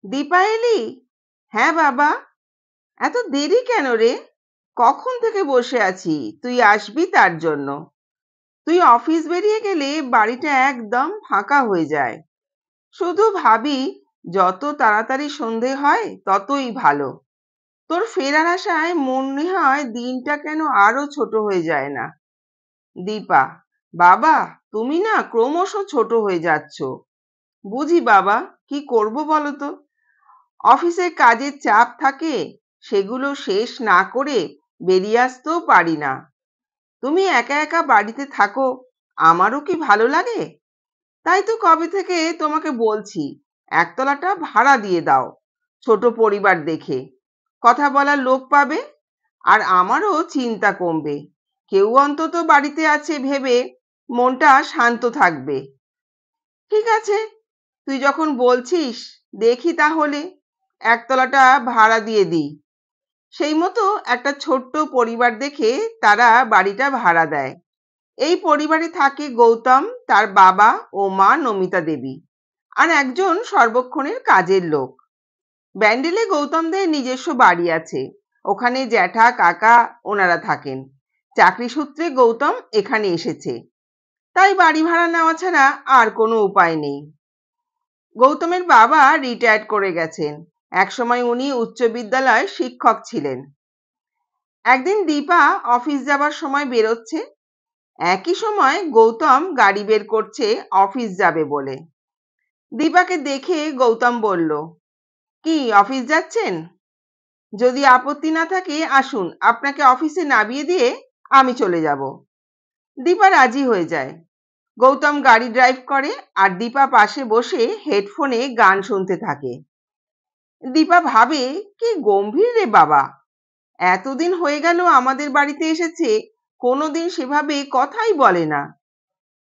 দীপা এলি? হ্যাঁ বাবা। এত দেরি কেন রে? কখন থেকে বসে আছি তুই আসবি তার জন্য। তুই অফিস বেরিয়ে গেলে বাড়িটা একদম ফাঁকা হয়ে যায়। শুধু ভাবি যত তাড়াতাড়ি সন্ধে হয় ততই ভালো। তোর ফেরার আশায় মনে হয় দিনটা কেন আরো ছোট হয়ে যায় না। দীপা: বাবা, তুমি না ক্রমশ ছোট হয়ে যাচ্ছ। বুঝি বাবা, কি করব বলো তো। অফিসে কাজের চাপ থাকে, সেগুলো শেষ না করে বেরিয়ে আসতেও পারি না। তুমি একা একা বাড়িতে থাকো, আমারও কি ভালো লাগে? তাই তো কবে থেকে তোমাকে বলছি একতলাটা ভাড়া দিয়ে দাও। ছোট পরিবার দেখে কথা বলার লোক পাবে, আর আমারও চিন্তা কমবে। কেউ অন্তত বাড়িতে আছে ভেবে মনটা শান্ত থাকবে। ঠিক আছে, তুই যখন বলছিস, দেখি তাহলে একতলাটা ভাড়া দিয়ে দিই। সেই মতো একটা ছোট্ট পরিবার দেখে তারা বাড়িটা ভাড়া দেয়। এই পরিবারে থাকে গৌতম, তার বাবা ও মা নমিতা দেবী, আর একজন সর্বক্ষণের কাজের লোক। ব্যান্ডেলে গৌতমদের নিজস্ব বাড়ি আছে, ওখানে জ্যাঠা কাকা ওনারা থাকেন। চাকরি সূত্রে গৌতম এখানে এসেছে, তাই বাড়ি ভাড়া নেওয়া ছাড়া আর কোনো উপায় নেই। গৌতমের বাবা রিটায়ার্ড করে গেছেন, একসময় উনি উচ্চ বিদ্যালয়ের শিক্ষক ছিলেন। একদিন দীপা অফিস যাবার সময় বেরোচ্ছে, একই সময় গৌতম গাড়ি বের করছে অফিস যাবে বলে। দীপাকে দেখে গৌতম বলল, কি অফিস যাচ্ছেন? যদি আপত্তি না থাকে আসুন, আপনাকে অফিসে নামিয়ে দিয়ে আমি চলে যাব। দীপা রাজি হয়ে যায়। গৌতম গাড়ি ড্রাইভ করে আর দীপা পাশে বসে হেডফোনে গান শুনতে থাকে। দীপা ভাবে, কি গম্ভীর রে বাবা, এতদিন হয়ে গেল আমাদের বাড়িতে এসেছে, কোনোদিন সেভাবে কথাই বলে না।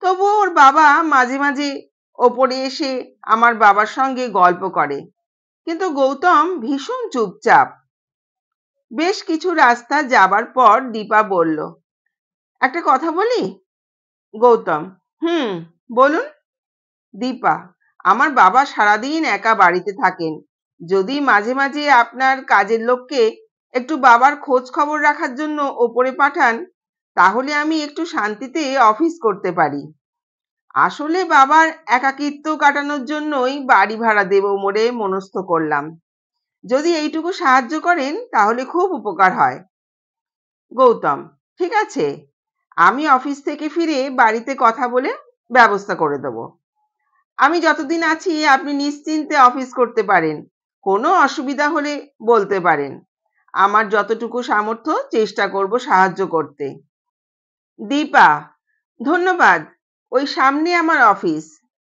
তবুও ওর বাবা মাঝে মাঝে ওপরে এসে আমার বাবার সঙ্গে গল্প করে, কিন্তু গৌতম ভীষণ চুপচাপ। বেশ কিছু রাস্তা যাবার পর দীপা বলল, একটা কথা বলি? গৌতম: হুম, বলুন। দীপা: আমার বাবা সারাদিন একা বাড়িতে থাকেন, যদি মাঝে মাঝে আপনার কাজের লোককে একটু বাবার খোঁজ খবর রাখার জন্য ওপরে পাঠান, তাহলে আমি একটু শান্তিতে অফিস করতে পারি। আসলে বাবার একাকিত্ব কাটানোর জন্যই বাড়ি ভাড়া দেব বলে মনস্থ করলাম। যদি এইটুকু সাহায্য করেন তাহলে খুব উপকার হয়। গৌতম: ঠিক আছে, আমি অফিস থেকে ফিরে বাড়িতে কথা বলে ব্যবস্থা করে দেব। আমি যতদিন আছি আপনি নিশ্চিন্তে অফিস করতে পারেন, কোনো অসুবিধা হলে বলতে পারেন। আমার যতটুকু সামর্থ্য চেষ্টা করব সাহায্য করতে। দীপা: ধন্যবাদ, ওই সামনে আমার অফিস,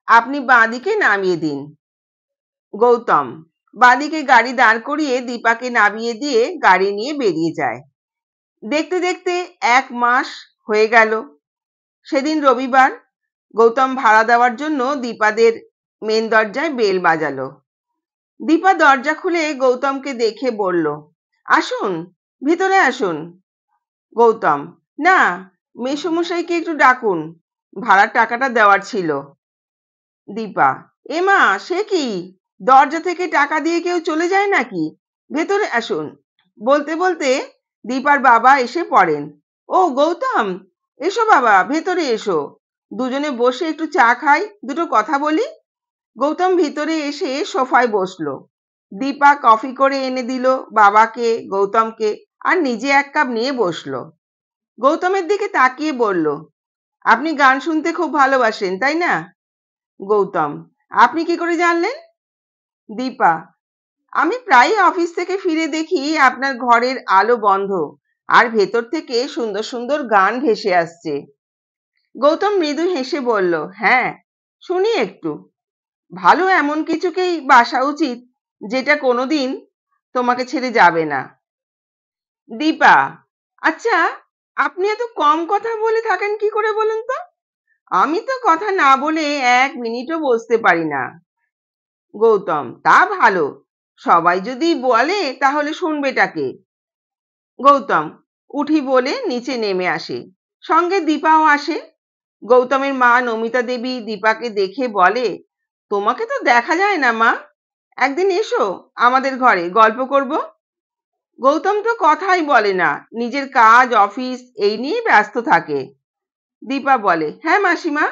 আপনি বাঁদিকে নামিয়ে দিন। গৌতম বাঁদিকে গাড়ি দাঁড় করিয়ে দীপাকে নামিয়ে দিয়ে গাড়ি নিয়ে বেরিয়ে যায়। দেখতে দেখতে 1 মাস হয়ে গেল। সেদিন রবিবার। গৌতম ভাড়া দেওয়ার জন্য দীপাদের মেন দরজায় বেল বাজালো। দীপা দরজা খুলে গৌতমকে দেখে বলল, আসুন, ভিতরে আসুন। গৌতম: না, মেসোমশাইকে একটু ডাকুন, ভাড়ার টাকাটা দেওয়ার ছিল। দীপা: এমা, সে কি, দরজা থেকে টাকা দিয়ে কেউ চলে যায় নাকি? ভেতরে আসুন। বলতে বলতে দীপার বাবা এসে পড়েন। ও গৌতম, এসো বাবা, ভেতরে এসো, দুজনে বসে একটু চা খাই, দুটো কথা বলি। গৌতম ভিতরে এসে সোফায় বসলো। দীপা কফি করে এনে দিল বাবাকে, গৌতমকে, আর নিজে 1 কাপ নিয়ে বসলো। গৌতমের দিকে তাকিয়ে বলল, আপনি গান শুনতে খুব ভালোবাসেন তাই না? গৌতম: আপনি কি করে জানলেন? দীপা: আমি প্রায় অফিস থেকে ফিরে দেখি আপনার ঘরের আলো বন্ধ, আর ভেতর থেকে সুন্দর সুন্দর গান ভেসে আসছে। গৌতম মৃদু হেসে বলল, হ্যাঁ, শুনি একটু। ভালো এমন কিছুকেই বাসা উচিত যেটা কোনোদিন তোমাকে ছেড়ে যাবে না। দীপা: আচ্ছা, আপনি এত কম কথা বলে থাকেন কি করে বলুন তো? আমি তো কথা না বলে 1 মিনিটও বসতে পারি না। গৌতম: তা ভালো, সবাই যদি বলে তাহলে শুনবেটাকে। গৌতম উঠি বলে নিচে নেমে আসে, সঙ্গে দীপাও আসে। গৌতমের মা নমিতা দেবী দীপাকে দেখে বলে, তোমাকে তো দেখা যায় না মা, একদিন এসো আমাদের ঘরে, গল্প করব। গৌতম তো কথাই বলে না, নিজের কাজ অফিস এই নিয়ে ব্যস্ত থাকে। দীপা বলে, হ্যাঁ মাসিমা,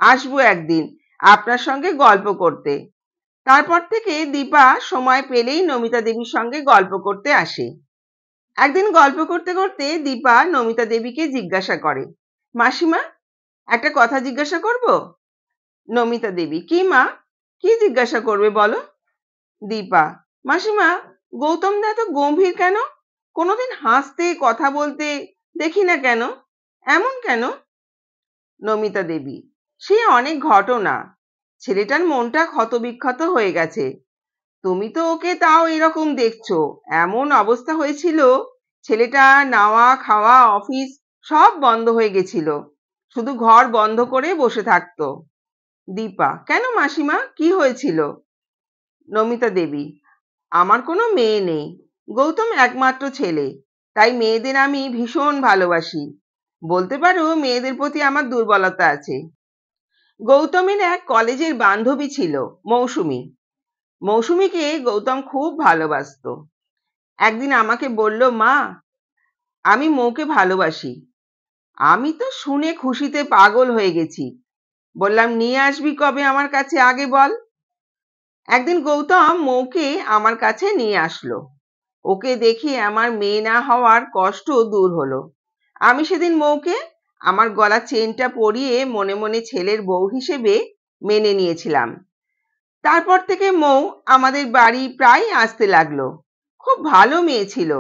আসবো একদিন আপনার সঙ্গে গল্প করতে। তারপর থেকে দীপা সময় পেলেই নমিতা দেবীর সঙ্গে গল্প করতে আসে। একদিন গল্প করতে করতে দীপা নমিতা দেবীকে জিজ্ঞাসা করে, মাসিমা, একটা কথা জিজ্ঞাসা করব? নমিতা দেবী, কি মা, কি জিজ্ঞাসা করবে বলো? দীপা, মাসিমা, গৌতম দা এত গম্ভীর কেন? কোনোদিন হাসতে কথা বলতে দেখি না কেন, এমন কেন? নমিতা দেবী, সে অনেক ঘটনা, ছেলেটার মনটা ক্ষতবিক্ষত হয়ে গেছে। তুমি তো ওকে তাও এরকম দেখছো, এমন অবস্থা হয়েছিল, ছেলেটা নাওয়া খাওয়া অফিস সব বন্ধ হয়ে গেছিল, শুধু ঘর বন্ধ করে বসে থাকতো। দীপা, কেন মাসিমা, কি হয়েছিল? নমিতা দেবী, আমার কোনো মেয়ে নেই, গৌতম একমাত্র ছেলে, তাই মেয়েদের আমি ভীষণ ভালোবাসি। বলতে পারো মেয়েদের প্রতি আমার দুর্বলতা আছে। গৌতমের এক কলেজের বান্ধবী ছিল, মৌসুমী। মৌসুমীকে গৌতম খুব ভালোবাসতো। একদিন আমাকে বলল, মা, আমি মৌকে ভালোবাসি। আমি তো শুনে খুশিতে পাগল হয়ে গেছি। বললাম, নিয়ে আসবি কবে আমার কাছে আগে বল। একদিন গৌতম মৌকে আমার কাছে নিয়ে আসলো। ওকে দেখে আমার মেয়ে না হওয়ার কষ্ট দূর হলো। আমি সেদিন মৌকে আমার গলা চেনটা পরিয়ে মনে মনে ছেলের বউ হিসেবে মেনে নিয়েছিলাম। তারপর থেকে মৌ আমাদের বাড়ি প্রায় আসতে লাগলো। খুব ভালো মেয়ে ছিল,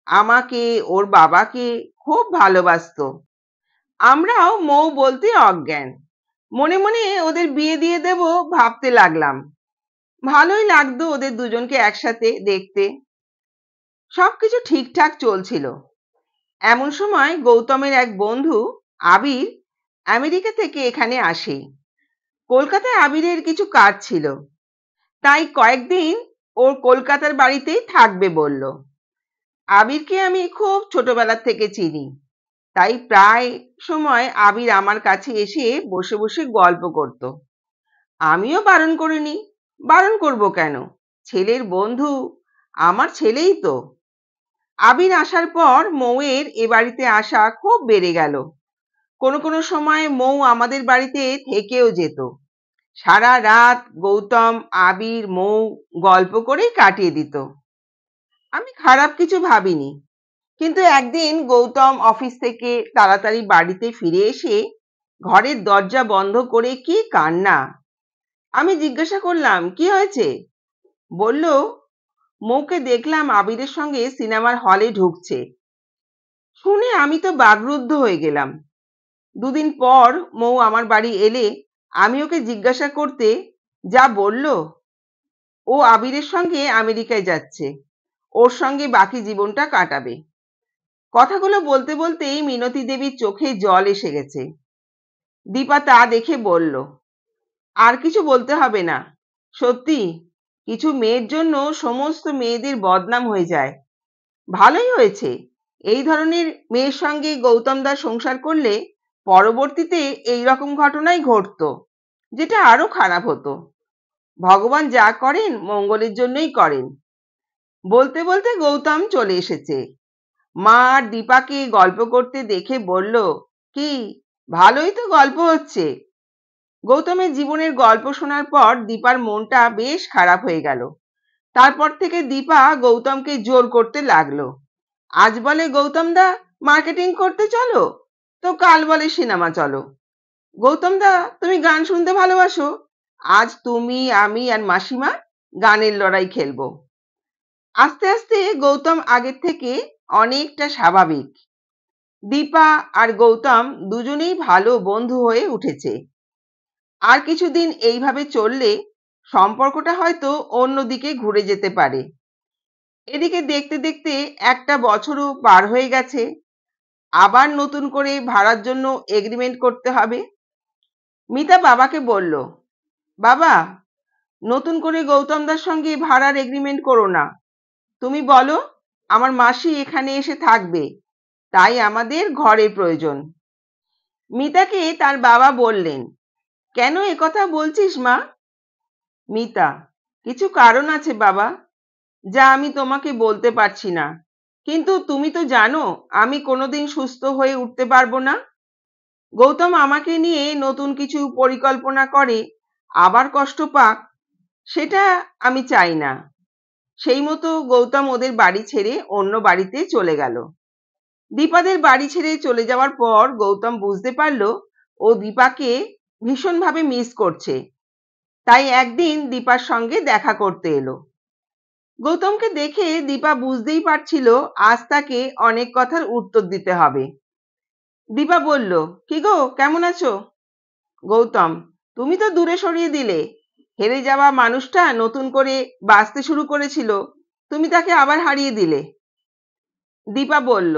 আমাকে ওর বাবাকে খুব ভালোবাসতো। আমরাও মৌ বলতে অজ্ঞান। মনে মনে ওদের বিয়ে দিয়ে দেব ভাবতে লাগলাম। ভালোই লাগতো ওদের দুজনকে একসাথে দেখতে। সবকিছু ঠিকঠাক চলছিল। এমন সময় গৌতমের এক বন্ধু আবির আমেরিকা থেকে এখানে আসে। কলকাতায় আবিরের কিছু কাজ ছিল, তাই কয়েকদিন ওর কলকাতার বাড়িতেই থাকবে বলল। আবিরকে আমি খুব ছোটবেলা থেকে চিনি, তাই প্রায় সময় আবির আমার কাছে এসে বসে বসে গল্প করত। আমিও বারণ করিনি, বারণ করব কেন, ছেলের বন্ধু, আমার ছেলেই তো। আবির আসার পর মৌয়ের এ বাড়িতে আসা খুব বেড়ে গেল। কোনো কোনো সময় মৌ আমাদের বাড়িতে থেকেও যেত। সারা রাত গৌতম, আবির, মৌ গল্প করেই কাটিয়ে দিত। আমি খারাপ কিছু ভাবিনি। কিন্তু একদিন গৌতম অফিস থেকে তাড়াতাড়ি বাড়িতে ফিরে এসে ঘরের দরজা বন্ধ করে কি কান্না! আমি জিজ্ঞাসা করলাম, কি হয়েছে? বলল, মৌকে দেখলাম আবিরের সঙ্গে সিনেমার হলে ঢুকছে। শুনে আমি তো বাকরুদ্ধ হয়ে গেলাম। দুদিন পর মৌ আমার বাড়ি এলে আমি ওকে জিজ্ঞাসা করতে যা বলল, ও আবিরের সঙ্গে আমেরিকায় যাচ্ছে, ওর সঙ্গে বাকি জীবনটা কাটাবে। কথাগুলো বলতে বলতেই মিনতি দেবীর চোখে জল এসে গেছে। দীপা তা দেখে বলল, আর কিছু বলতে হবে না। সত্যি, কিছু মেয়ের জন্য সমস্ত মেয়েদের বদনাম হয়ে যায়। ভালোই হয়েছে, এই ধরনের মেয়ের সঙ্গে গৌতম দাস সংসার করলে পরবর্তীতে এই রকম ঘটনাই ঘটতো, যেটা আরো খারাপ হতো। ভগবান যা করেন মঙ্গলের জন্যই করেন। বলতে বলতে গৌতম চলে এসেছে। মা আর দীপাকে গল্প করতে দেখে বলল, কি ভালোই তো গল্প হচ্ছে। গৌতমের জীবনের গল্প শোনার পর দীপার মনটা বেশ খারাপ হয়ে গেল। তারপর থেকে দীপা গৌতমকে জোর করতে লাগলো। আজ বলে, গৌতম দা, মার্কেটিং করতে চলো, তো কাল বলে সিনেমা চলো। গৌতম দা, তুমি গান শুনতে ভালোবাসো, আজ তুমি, আমি আর মাসিমা গানের লড়াই খেলবো। আস্তে আস্তে গৌতম আগের থেকে অনেকটা স্বাভাবিক। দীপা আর গৌতম দুজনেই ভালো বন্ধু হয়ে উঠেছে। আর কিছুদিন এইভাবে চললে সম্পর্কটা হয়তো অন্যদিকে ঘুরে যেতে পারে। এদিকে দেখতে দেখতে একটা বছরও পার হয়ে গেছে। আবার নতুন করে ভাড়ার জন্য এগ্রিমেন্ট করতে হবে। মিতা বাবাকে বলল, বাবা, নতুন করে গৌতম দার সঙ্গে ভাড়ার এগ্রিমেন্ট করো না। তুমি বলো আমার মাসি এখানে এসে থাকবে, তাই আমাদের ঘরের প্রয়োজন। মিতাকে তার বাবা বললেন, কেন একথা বলছিস মা? মিতা, কিছু কারণ আছে বাবা, যা আমি তোমাকে বলতে পারছি না, কিন্তু তুমি তো জানো আমি কোনোদিন সুস্থ হয়ে উঠতে পারবো না। গৌতম আমাকে নিয়ে নতুন কিছু পরিকল্পনা করে আবার কষ্ট পাক, সেটা আমি চাই না। সেই মতো গৌতম ওদের বাড়ি ছেড়ে অন্য বাড়িতে চলে গেল। দীপাদের বাড়ি ছেড়ে চলে যাওয়ার পর গৌতম বুঝতে পারলো ও দীপাকে ভীষণভাবে মিস করছে। তাই একদিন দীপার সঙ্গে দেখা করতে এলো। গৌতমকে দেখে দীপা বুঝতেই পারছিল আজ তাকে অনেক কথার উত্তর দিতে হবে। দীপা বলল, কি গো, কেমন আছো? গৌতম, তুমি তো দূরে সরিয়ে দিলে। হেরে যাওয়া মানুষটা নতুন করে বাঁচতে শুরু করেছিল, তুমি তাকে আবার হারিয়ে দিলে। দীপা বলল,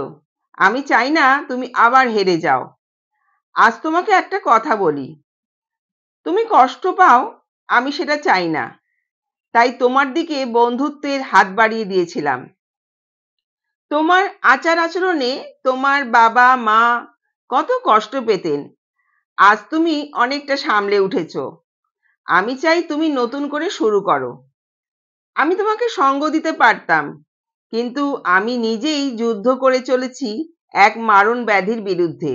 আমি চাই না তুমি আবার হেরে যাও। আজ তোমাকে একটা কথা বলি, তুমি কষ্ট পাও, আমি সেটা চাই না। তাই তোমার দিকে বন্ধুত্বের হাত বাড়িয়ে দিয়েছিলাম। তোমার আচার আচরণে তোমার বাবা মা কত কষ্ট পেতেন, আজ তুমি অনেকটা সামলে উঠেছো। আমি চাই তুমি নতুন করে শুরু করো। আমি তোমাকে সঙ্গ দিতে পারতাম, কিন্তু আমি নিজেই যুদ্ধ করে চলেছি এক মারণ ব্যাধির বিরুদ্ধে।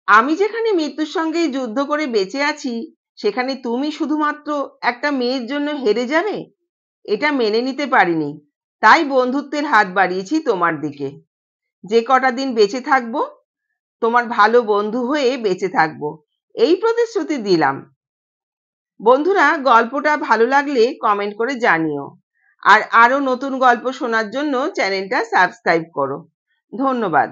আমি যেখানে মৃত্যুর সঙ্গে যুদ্ধ করে বেঁচে আছি, সেখানে তুমি শুধুমাত্র একটা মেয়ের জন্য হেরে যাবে, এটা মেনে নিতে পারিনি। তাই বন্ধুত্বের হাত বাড়িয়েছি তোমার দিকে। যে কটা দিন বেঁচে থাকবো, তোমার ভালো বন্ধু হয়ে বেঁচে থাকবো, এই প্রতিশ্রুতি দিলাম। বন্ধুরা, গল্পটা ভালো লাগলে কমেন্ট করে জানিও। আর আরো নতুন গল্প শোনার জন্য চ্যানেলটা সাবস্ক্রাইব করো। ধন্যবাদ।